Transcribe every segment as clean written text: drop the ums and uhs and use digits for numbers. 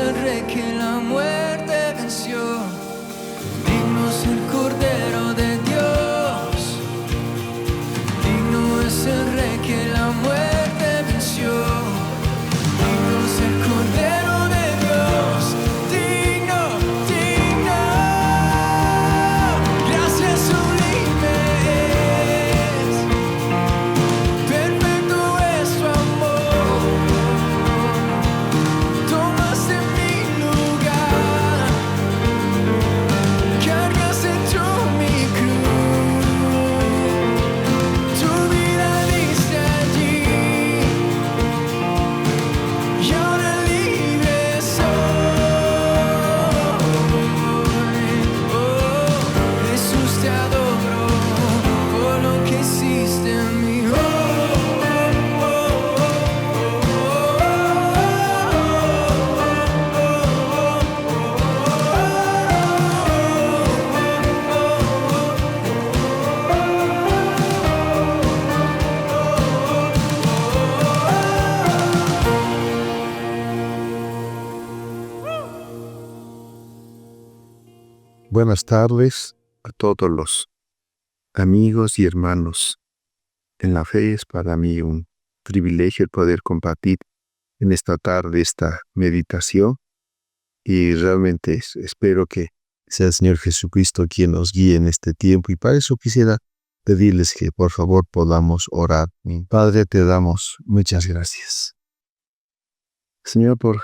el Rey que la muerte venció. Digno es el Cordero de Dios. Digno es el Rey que la muerte venció. Digno es el Cordero de Dios. Digno, digno. Gracias sublimes. Perfecto es tu amor. Tomaste mi lugar. Cargaste tú mi cruz. Tu vida diste allí. Y ahora libre soy. Oh, Jesús te adoro por lo que hiciste en mí. Buenas tardes a todos los amigos y hermanos. En la fe es para mí un privilegio el poder compartir en esta tarde esta meditación y realmente espero que sea el Señor Jesucristo quien nos guíe en este tiempo y para eso quisiera pedirles que por favor podamos orar. Mi Padre, te damos muchas gracias, Señor, por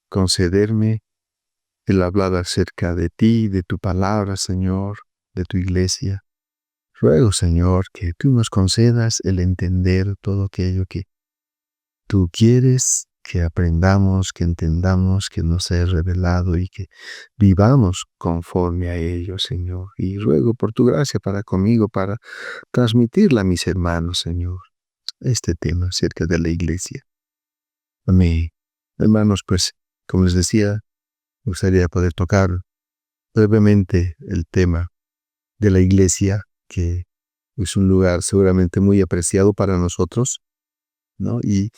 concederme el hablar acerca de ti, de tu palabra, Señor, de tu iglesia. Ruego, Señor, que tú nos concedas el entender todo aquello que tú quieres que aprendamos, que entendamos, que nos sea revelado y que vivamos conforme a ello, Señor. Y ruego por tu gracia para conmigo, para transmitirla a mis hermanos, Señor, este tema acerca de la iglesia. Amén. Hermanos, pues, como les decía, me gustaría poder tocar brevemente el tema de la iglesia, que es un lugar seguramente muy apreciado para nosotros, ¿no? Y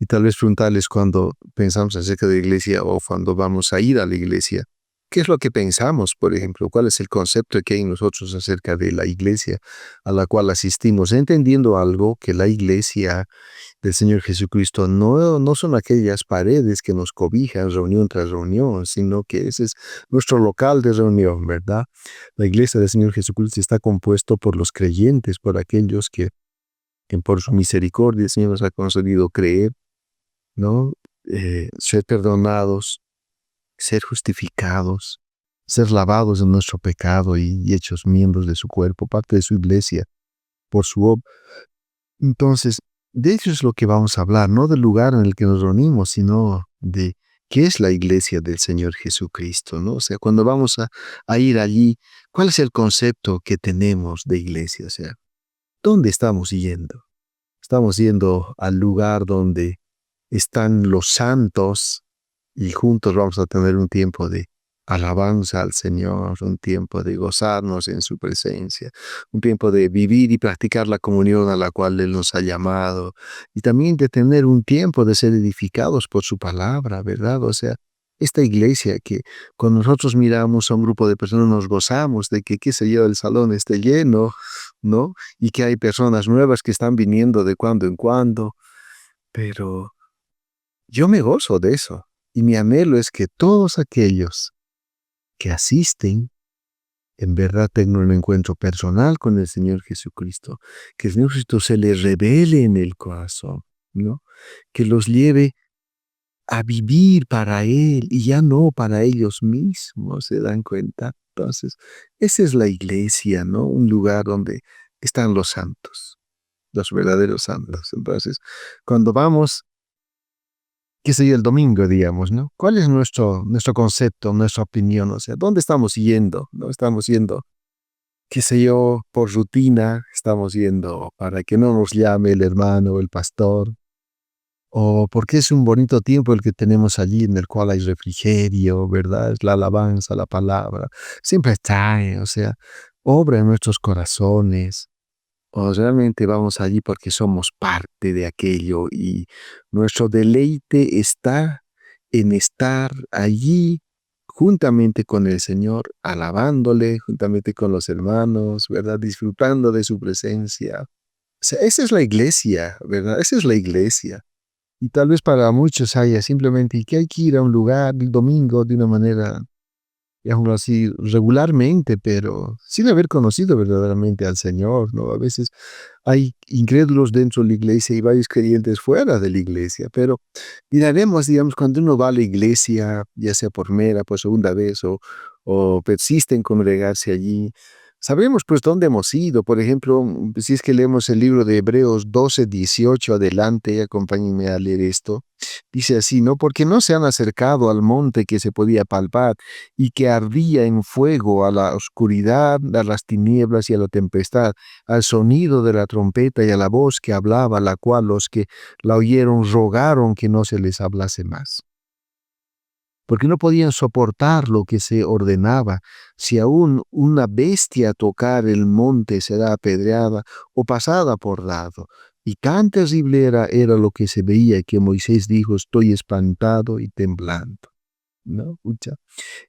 tal vez preguntarles cuando pensamos acerca de la iglesia o cuando vamos a ir a la iglesia, ¿qué es lo que pensamos, por ejemplo? ¿Cuál es el concepto que hay en nosotros acerca de la iglesia a la cual asistimos? Entendiendo algo, que la iglesia del Señor Jesucristo no son aquellas paredes que nos cobijan reunión tras reunión, sino que ese es nuestro local de reunión, ¿verdad? La iglesia del Señor Jesucristo está compuesto por los creyentes, por aquellos que por su misericordia el Señor nos ha concedido creer, ¿no? Ser perdonados, ser justificados, ser lavados de nuestro pecado y hechos miembros de su cuerpo, parte de su iglesia, por su obra. Entonces, de eso es lo que vamos a hablar, no del lugar en el que nos reunimos, sino de qué es la iglesia del Señor Jesucristo, ¿no? O sea, cuando vamos a ir allí, ¿cuál es el concepto que tenemos de iglesia? O sea, ¿dónde estamos yendo? Estamos yendo al lugar donde están los santos y juntos vamos a tener un tiempo de alabanza al Señor, un tiempo de gozarnos en su presencia, un tiempo de vivir y practicar la comunión a la cual Él nos ha llamado, y también de tener un tiempo de ser edificados por su palabra, ¿verdad? O sea, esta iglesia que cuando nosotros miramos a un grupo de personas nos gozamos de que, qué sé yo, el salón esté lleno, ¿no? Y que hay personas nuevas que están viniendo de cuando en cuando, pero yo me gozo de eso, y mi anhelo es que todos aquellos que asisten, en verdad tengan un encuentro personal con el Señor Jesucristo, que el Señor Jesucristo se les revele en el corazón, ¿no? Que los lleve a vivir para Él y ya no para ellos mismos, ¿se dan cuenta? Entonces, esa es la iglesia, ¿no? Un lugar donde están los santos, los verdaderos santos. Entonces, cuando vamos, qué sé yo, el domingo, digamos, ¿no? ¿Cuál es nuestro concepto, nuestra opinión? O sea, ¿dónde estamos yendo? ¿No? Estamos yendo, qué sé yo, por rutina, estamos yendo para que no nos llame el hermano o el pastor, o porque es un bonito tiempo el que tenemos allí en el cual hay refrigerio, ¿verdad? Es la alabanza, la palabra, siempre está, o sea, obra en nuestros corazones. O realmente vamos allí porque somos parte de aquello y nuestro deleite está en estar allí juntamente con el Señor, alabándole, juntamente con los hermanos, ¿verdad? Disfrutando de su presencia. O sea, esa es la iglesia, ¿verdad? Esa es la iglesia. Y tal vez para muchos haya simplemente que hay que ir a un lugar el domingo de una manera, digámoslo así, regularmente, pero sin haber conocido verdaderamente al Señor, ¿no? A veces hay incrédulos dentro de la iglesia y varios creyentes fuera de la iglesia, pero miraremos, digamos, cuando uno va a la iglesia, ya sea por mera, por segunda vez, o persiste en congregarse allí, sabemos pues dónde hemos ido. Por ejemplo, si es que leemos el libro de Hebreos 12:18 adelante, acompáñenme a leer esto. Dice así, ¿no? Porque no se han acercado al monte que se podía palpar y que ardía en fuego, a la oscuridad, a las tinieblas y a la tempestad, al sonido de la trompeta y a la voz que hablaba, la cual los que la oyeron rogaron que no se les hablase más. Porque no podían soportar lo que se ordenaba. Si aún una bestia tocar el monte será apedreada o pasada por lado. Y tan terrible era lo que se veía que Moisés dijo, estoy espantado y temblando. ¿No?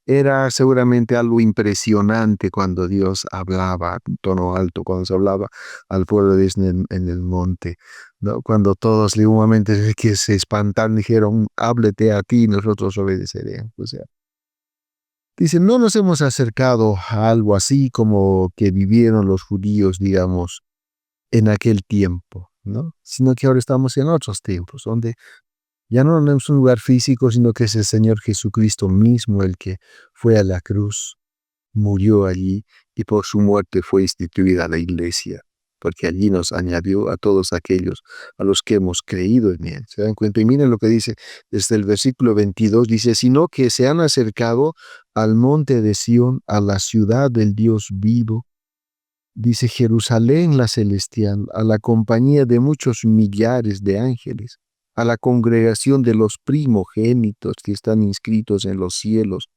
Era seguramente algo impresionante cuando Dios hablaba en tono alto, cuando se hablaba al pueblo de Israel en el monte, ¿no? Cuando todos momento que se espantaron, dijeron, háblete a ti, nosotros obedeceremos. O sea, dice, no nos hemos acercado a algo así como que vivieron los judíos, digamos, en aquel tiempo, ¿no? Sino que ahora estamos en otros tiempos, donde ya no es un lugar físico, sino que es el Señor Jesucristo mismo el que fue a la cruz, murió allí y por su muerte fue instituida la iglesia, porque allí nos añadió a todos aquellos a los que hemos creído en él. ¿Se dan cuenta? Y miren lo que dice desde el versículo 22, dice, sino que se han acercado al monte de Sión, a la ciudad del Dios vivo, dice Jerusalén la celestial, a la compañía de muchos millares de ángeles, a la congregación de los primogénitos que están inscritos en los cielos,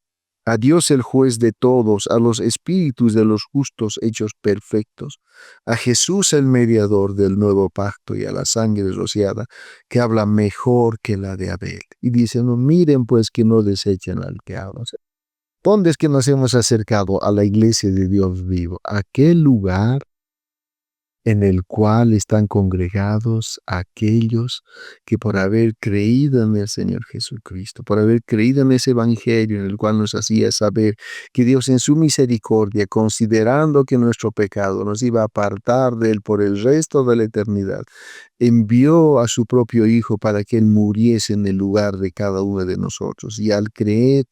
a Dios el juez de todos, a los espíritus de los justos hechos perfectos, a Jesús el mediador del nuevo pacto y a la sangre rociada, que habla mejor que la de Abel. Y dice, no miren pues que no desechen al que habla. O sea, ¿dónde es que nos hemos acercado a la iglesia de Dios vivo? ¿A qué lugar en el cual están congregados aquellos que por haber creído en el Señor Jesucristo, por haber creído en ese evangelio en el cual nos hacía saber que Dios en su misericordia, considerando que nuestro pecado nos iba a apartar de él por el resto de la eternidad, envió a su propio Hijo para que él muriese en el lugar de cada uno de nosotros, y al creer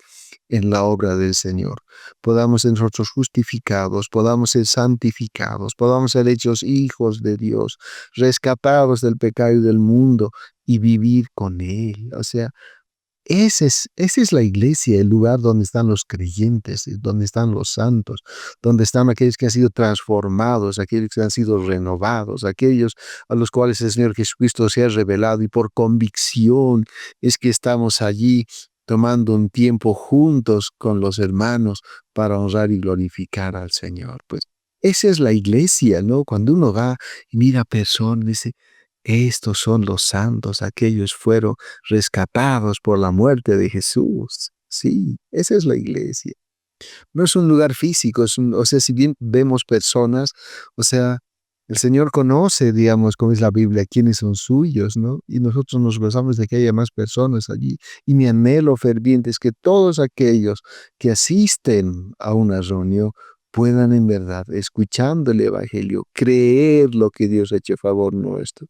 en la obra del Señor, podamos ser nosotros justificados, podamos ser santificados, podamos ser hechos hijos de Dios, rescatados del pecado y del mundo y vivir con Él. O sea, esa es la iglesia, el lugar donde están los creyentes, donde están los santos, donde están aquellos que han sido transformados, aquellos que han sido renovados, aquellos a los cuales el Señor Jesucristo se ha revelado y por convicción es que estamos allí tomando un tiempo juntos con los hermanos para honrar y glorificar al Señor. Pues esa es la iglesia, ¿no? Cuando uno va y mira personas, dice, estos son los santos, aquellos fueron rescatados por la muerte de Jesús. Sí, esa es la iglesia. No es un lugar físico, o sea, si bien vemos personas, o sea, el Señor conoce, digamos, como es la Biblia, quiénes son suyos, ¿no? Y nosotros nos gozamos de que haya más personas allí. Y mi anhelo ferviente es que todos aquellos que asisten a una reunión puedan en verdad, escuchando el Evangelio, creer lo que Dios ha hecho a favor nuestro,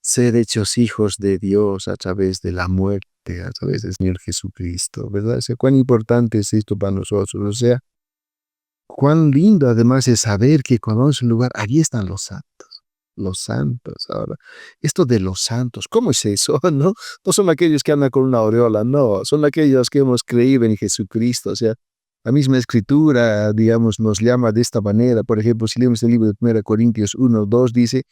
ser hechos hijos de Dios a través de la muerte, a través del Señor Jesucristo, ¿verdad? O sea, cuán importante es esto para nosotros, o sea, cuán lindo además es saber que cuando es un lugar, allí están los santos. Los santos, ahora, esto de los santos, ¿cómo es eso? ¿No? No son aquellos que andan con una aureola, no, son aquellos que hemos creído en Jesucristo, o sea, la misma escritura, digamos, nos llama de esta manera. Por ejemplo, si leemos el libro de 1 Corintios 1:2, dice,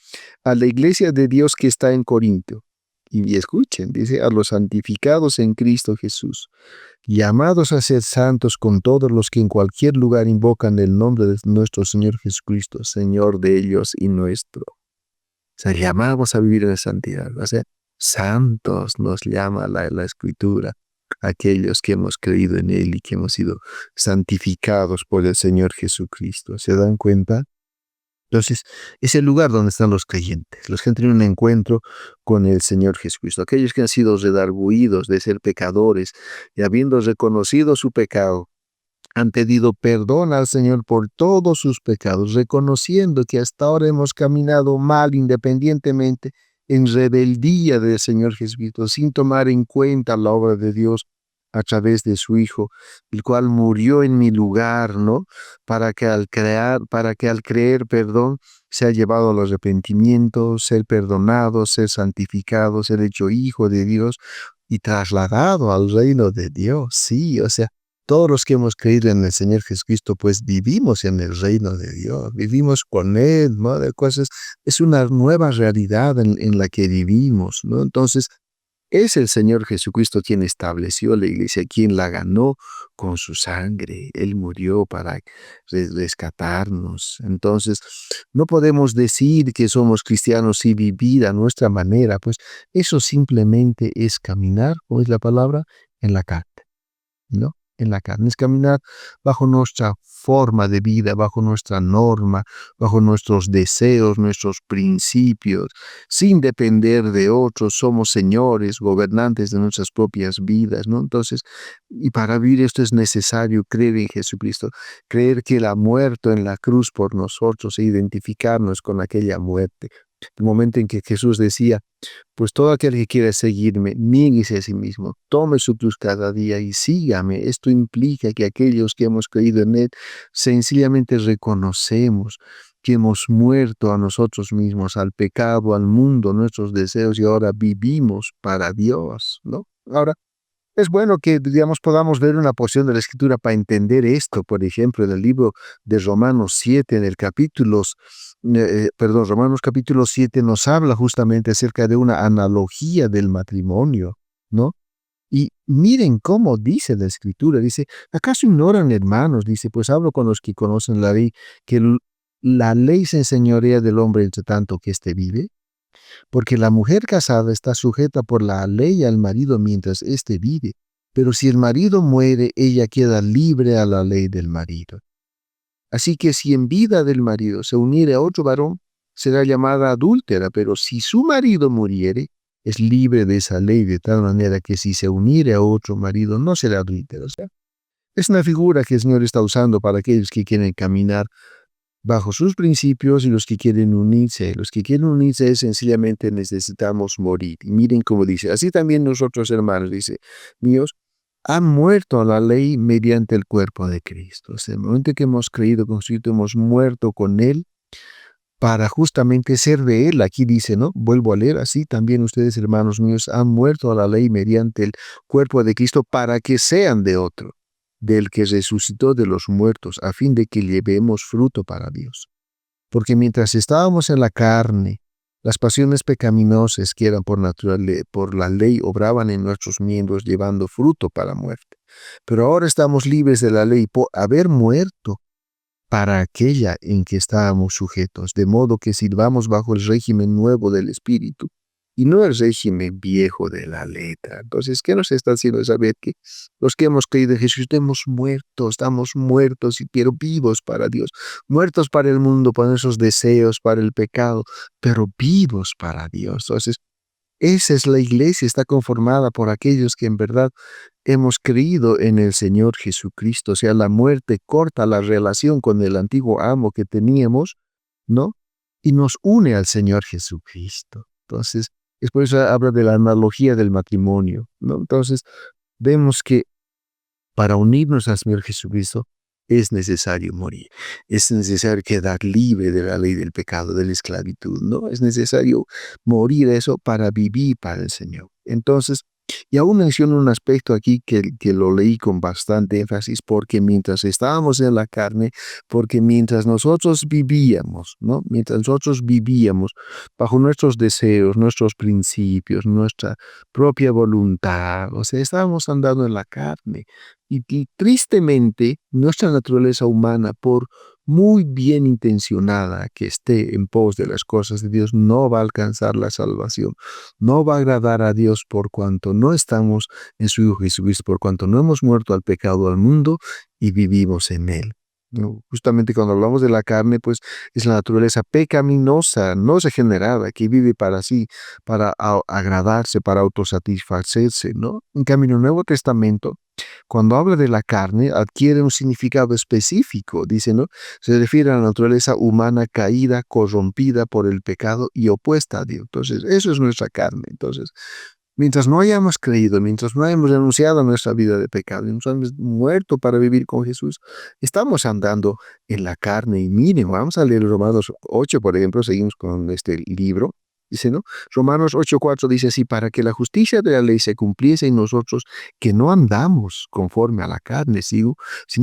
a la iglesia de Dios que está en Corinto, y escuchen, dice, a los santificados en Cristo Jesús, llamados a ser santos con todos los que en cualquier lugar invocan el nombre de nuestro Señor Jesucristo, Señor de ellos y nuestro. O sea, llamados a vivir en la santidad, o sea, santos nos llama la Escritura. aquellos que hemos creído en Él y que hemos sido santificados por el Señor Jesucristo. ¿Se dan cuenta? Entonces, es el lugar donde están los creyentes, los que han tenido un encuentro con el Señor Jesucristo, aquellos que han sido redarguidos de ser pecadores y habiendo reconocido su pecado, han pedido perdón al Señor por todos sus pecados, reconociendo que hasta ahora hemos caminado mal independientemente en rebeldía del Señor Jesucristo, sin tomar en cuenta la obra de Dios a través de su Hijo, el cual murió en mi lugar, ¿no? Para que al creer, perdón, sea llevado al arrepentimiento, ser perdonado, ser santificado, ser hecho hijo de Dios y trasladado al reino de Dios. Sí, o sea, todos los que hemos creído en el Señor Jesucristo, pues vivimos en el reino de Dios, vivimos con Él, ¿no? De cosas, es una nueva realidad en la que vivimos, ¿no? Entonces, es el Señor Jesucristo quien estableció la iglesia, quien la ganó con su sangre. Él murió para rescatarnos. Entonces, no podemos decir que somos cristianos y vivir a nuestra manera, pues eso simplemente es caminar, ¿cómo es la palabra? En la carne, ¿no? En la carne, es caminar bajo nuestra forma de vida, bajo nuestra norma, bajo nuestros deseos, nuestros principios, sin depender de otros, somos señores, gobernantes de nuestras propias vidas, ¿no? Entonces, y para vivir esto es necesario creer en Jesucristo, creer que Él ha muerto en la cruz por nosotros e identificarnos con aquella muerte. El momento en que Jesús decía, pues todo aquel que quiera seguirme, niéguese a sí mismo, tome su cruz cada día y sígame. Esto implica que aquellos que hemos creído en Él, sencillamente reconocemos que hemos muerto a nosotros mismos, al pecado, al mundo, nuestros deseos, y ahora vivimos para Dios, ¿no? Ahora, es bueno que, digamos, podamos ver una porción de la Escritura para entender esto. Por ejemplo, en el libro de Romanos 7, en el Romanos capítulo 7 nos habla justamente acerca de una analogía del matrimonio, ¿no? Y miren cómo dice la Escritura, dice, ¿acaso ignoran, hermanos? Dice, pues hablo con los que conocen la ley, que la ley se enseñorea del hombre entre tanto que éste vive. Porque la mujer casada está sujeta por la ley al marido mientras éste vive, pero si el marido muere, ella queda libre a la ley del marido. Así que si en vida del marido se uniere a otro varón, será llamada adúltera, pero si su marido muriere, es libre de esa ley, de tal manera que si se uniere a otro marido, no será adúltera. O sea, es una figura que el Señor está usando para aquellos que quieren caminar bajo sus principios y los que quieren unirse. Los que quieren unirse sencillamente necesitamos morir. Y miren cómo dice, así también nosotros, hermanos, dice, míos, han muerto a la ley mediante el cuerpo de Cristo. O sea, el momento que hemos creído con Cristo, hemos muerto con Él para justamente ser de Él. Aquí dice, ¿no? Vuelvo a leer, así también ustedes, hermanos míos, han muerto a la ley mediante el cuerpo de Cristo para que sean de otro, del que resucitó de los muertos, a fin de que llevemos fruto para Dios. Porque mientras estábamos en la carne, las pasiones pecaminosas que eran por la ley obraban en nuestros miembros llevando fruto para muerte. Pero ahora estamos libres de la ley por haber muerto para aquella en que estábamos sujetos, de modo que sirvamos bajo el régimen nuevo del Espíritu y no el régimen viejo de la letra. Entonces, ¿qué nos está haciendo saber? Que los que hemos creído en Jesús estamos muertos, pero vivos para Dios, muertos para el mundo, para esos deseos, para el pecado, pero vivos para Dios. Entonces, esa es la iglesia, está conformada por aquellos que en verdad hemos creído en el Señor Jesucristo. O sea, la muerte corta la relación con el antiguo amo que teníamos, ¿no? Y nos une al Señor Jesucristo. Entonces, es por eso habla de la analogía del matrimonio, ¿no? Entonces, vemos que para unirnos al Señor Jesucristo es necesario morir. Es necesario quedar libre de la ley del pecado, de la esclavitud, ¿no? Es necesario morir eso para vivir para el Señor. Entonces, y aún menciono un aspecto aquí que lo leí con bastante énfasis, porque mientras estábamos en la carne, porque mientras nosotros vivíamos, ¿no? Mientras nosotros vivíamos bajo nuestros deseos, nuestros principios, nuestra propia voluntad, o sea, estábamos andando en la carne. Y tristemente, nuestra naturaleza humana, por muy bien intencionada que esté en pos de las cosas de Dios, no va a alcanzar la salvación, no va a agradar a Dios por cuanto no estamos en su Hijo Jesucristo, por cuanto no hemos muerto al pecado del mundo y vivimos en él. ¿No? Justamente cuando hablamos de la carne, pues es la naturaleza pecaminosa, no regenerada, que vive para sí, para agradarse, para autosatisfacerse, ¿no? En cambio, en el Nuevo Testamento, cuando habla de la carne, adquiere un significado específico, dice, ¿no? Se refiere a la naturaleza humana caída, corrompida por el pecado y opuesta a Dios. Entonces, eso es nuestra carne. Entonces, mientras no hayamos creído, mientras no hayamos renunciado a nuestra vida de pecado, y nos hemos muerto para vivir con Jesús, estamos andando en la carne. Y miren, vamos a leer Romanos 8, por ejemplo, seguimos con este libro. Dice, ¿no? Romanos 8:4 dice así: para que la justicia de la ley se cumpliese en nosotros, que no andamos conforme a la carne, sino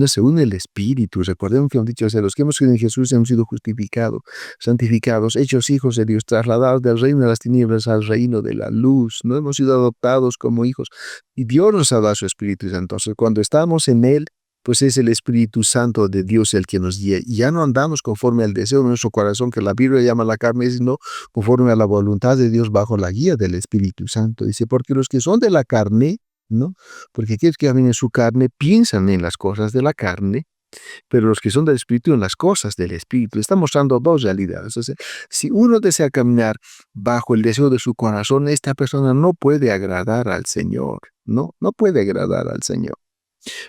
según el Espíritu. Recordemos que han dicho, los que hemos creído en Jesús hemos sido justificados, santificados, hechos hijos de Dios, trasladados del reino de las tinieblas al reino de la luz. No hemos sido adoptados como hijos y Dios nos ha dado su Espíritu Santo. Entonces, cuando estamos en Él, pues es el Espíritu Santo de Dios el que nos guía. Y ya no andamos conforme al deseo de nuestro corazón, que la Biblia llama la carne, sino conforme a la voluntad de Dios bajo la guía del Espíritu Santo. Dice, porque los que son de la carne, ¿no? Porque aquellos que viven en su carne piensan en las cosas de la carne, pero los que son del Espíritu en las cosas del Espíritu. Está mostrando dos realidades. O sea, si uno desea caminar bajo el deseo de su corazón, esta persona no puede agradar al Señor, no puede agradar al Señor.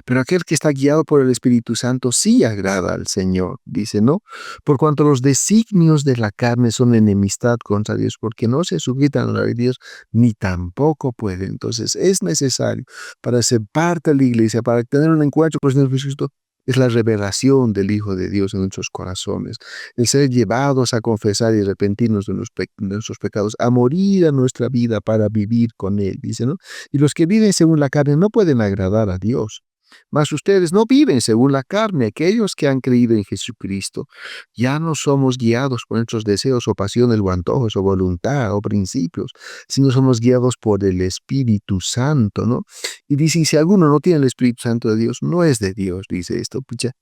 Pero aquel que está guiado por el Espíritu Santo sí agrada al Señor, dice, ¿no? Por cuanto los designios de la carne son enemistad contra Dios, porque no se sujetan a la ley de Dios, ni tampoco pueden. Entonces es necesario para ser parte de la iglesia, para tener un encuentro con el Señor Jesucristo, es la revelación del Hijo de Dios en nuestros corazones, el ser llevados a confesar y arrepentirnos de nuestros pecados, a morir a nuestra vida para vivir con Él, dice, ¿no? Y los que viven según la carne no pueden agradar a Dios. Mas ustedes no viven según la carne. Aquellos que han creído en Jesucristo ya no somos guiados por nuestros deseos o pasiones o antojos o voluntad o principios, sino somos guiados por el Espíritu Santo, ¿no? Y dice, si alguno no tiene el Espíritu Santo de Dios, no es de Dios, dice esto. Pucha,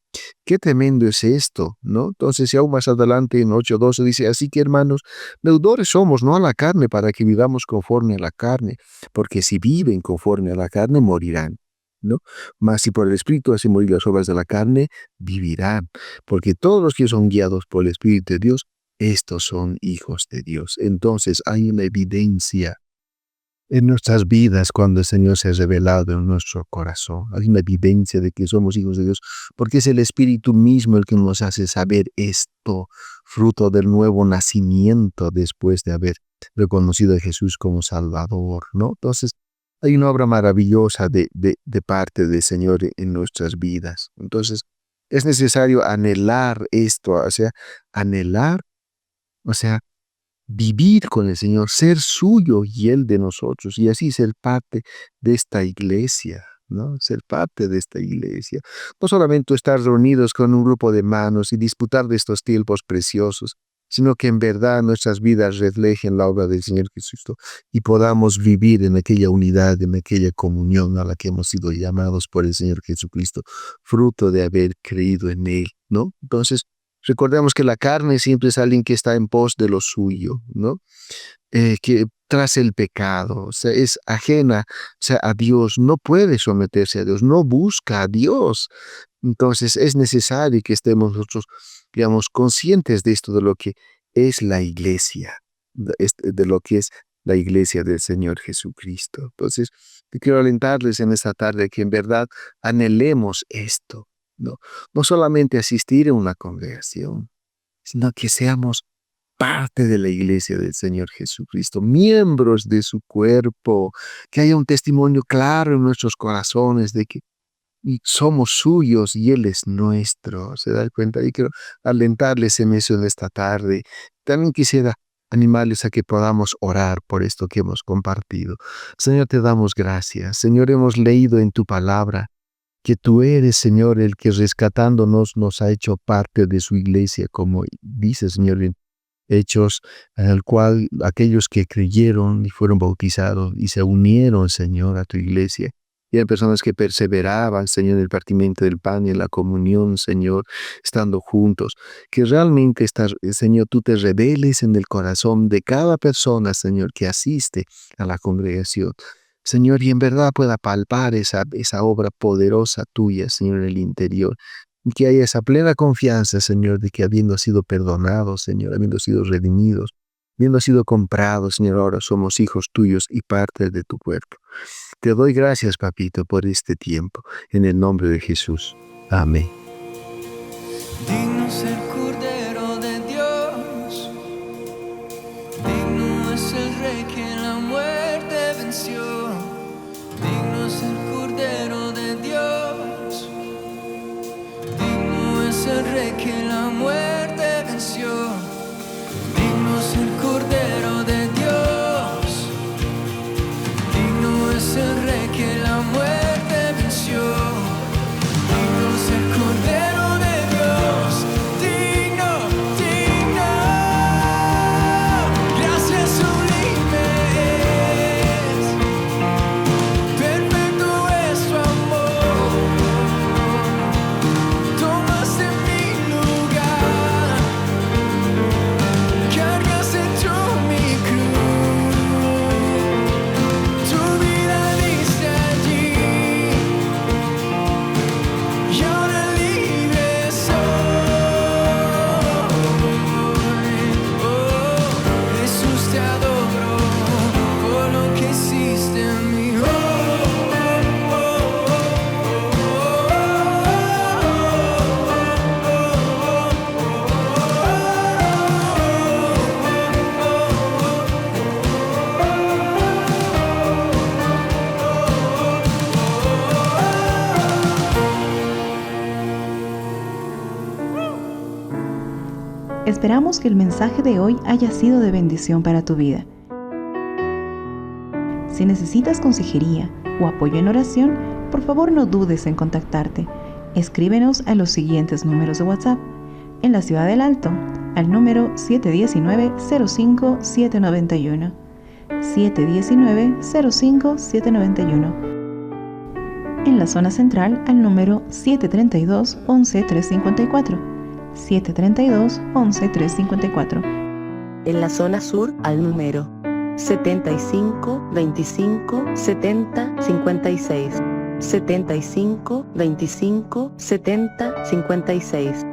qué tremendo es esto, ¿no? Entonces, si aún más adelante en 8:12 dice, así que hermanos, deudores somos, no a la carne, para que vivamos conforme a la carne, porque si viven conforme a la carne, morirán, ¿no? Mas si por el Espíritu hacen morir las obras de la carne, vivirán, porque todos los que son guiados por el Espíritu de Dios, estos son hijos de Dios. Entonces hay una evidencia en nuestras vidas cuando el Señor se ha revelado en nuestro corazón. Hay una evidencia de que somos hijos de Dios, porque es el Espíritu mismo el que nos hace saber esto, fruto del nuevo nacimiento después de haber reconocido a Jesús como Salvador, ¿no? Entonces, hay una obra maravillosa de parte del Señor en nuestras vidas. Entonces, es necesario anhelar esto, anhelar, o sea, vivir con el Señor, ser suyo y Él de nosotros, y así ser parte de esta iglesia, ¿no? Ser parte de esta iglesia. No solamente estar reunidos con un grupo de hermanos y disputar de estos tiempos preciosos, sino que en verdad nuestras vidas reflejen la obra del Señor Jesucristo y podamos vivir en aquella unidad, en aquella comunión a la que hemos sido llamados por el Señor Jesucristo, fruto de haber creído en Él, ¿no? Entonces, recordemos que la carne siempre es alguien que está en pos de lo suyo, ¿no? Que tras el pecado, o sea, es ajena, o sea, a Dios, no puede someterse a Dios, no busca a Dios. Entonces es necesario que estemos nosotros, digamos, conscientes de esto, de lo que es la iglesia, de lo que es la iglesia del Señor Jesucristo. Entonces, quiero alentarles en esta tarde que en verdad anhelemos esto, ¿no? No solamente asistir a una congregación, sino que seamos parte de la iglesia del Señor Jesucristo, miembros de su cuerpo, que haya un testimonio claro en nuestros corazones de que somos suyos y Él es nuestro. ¿Se da cuenta? Y quiero alentarles en eso en esta tarde. También quisiera animarles a que podamos orar por esto que hemos compartido. Señor, te damos gracias. Señor, hemos leído en tu palabra que tú eres, Señor, el que rescatándonos nos ha hecho parte de su iglesia, como dice, Señor, en Hechos, en el cual aquellos que creyeron y fueron bautizados y se unieron, Señor, a tu iglesia, Y hay personas que perseveraban, Señor, en el partimiento del pan y en la comunión, Señor, estando juntos. Que realmente, Señor, tú te reveles en el corazón de cada persona, Señor, que asiste a la congregación. Señor, y en verdad pueda palpar esa obra poderosa tuya, Señor, en el interior. Y que haya esa plena confianza, Señor, de que habiendo sido perdonados, Señor, habiendo sido redimidos, habiendo sido comprados, Señor, ahora somos hijos tuyos y parte de tu cuerpo. Te doy gracias, Papito, por este tiempo. En el nombre de Jesús. Amén. Digno es el Cordero de Dios, digno es el Rey que la muerte venció. Digno es el Cordero de Dios, digno es el Rey que la muerte venció. Digno es el Cordero de Dios, digno es el Rey que la muerte venció. Digno es el Cordero de Dios, digno, digno. Gracias sublimes, perfecto es tu amor. Tomaste mi lugar, cargaste tú mi cruz. Tu vida diste allí y ahora libre soy. Oh, Jesús, te adoro por lo que hiciste en mí. Esperamos que el mensaje de hoy haya sido de bendición para tu vida. Si necesitas consejería o apoyo en oración, por favor no dudes en contactarte. Escríbenos a los siguientes números de WhatsApp. En la Ciudad del Alto, al número 719-05-791. 719-05-791. En la zona central, al número 732-11-354. 732-11-354. En la zona sur, al número 75 25 70 56. 75 25 70 56.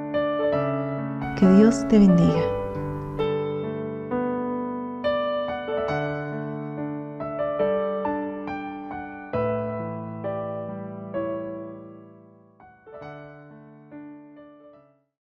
Que Dios te bendiga.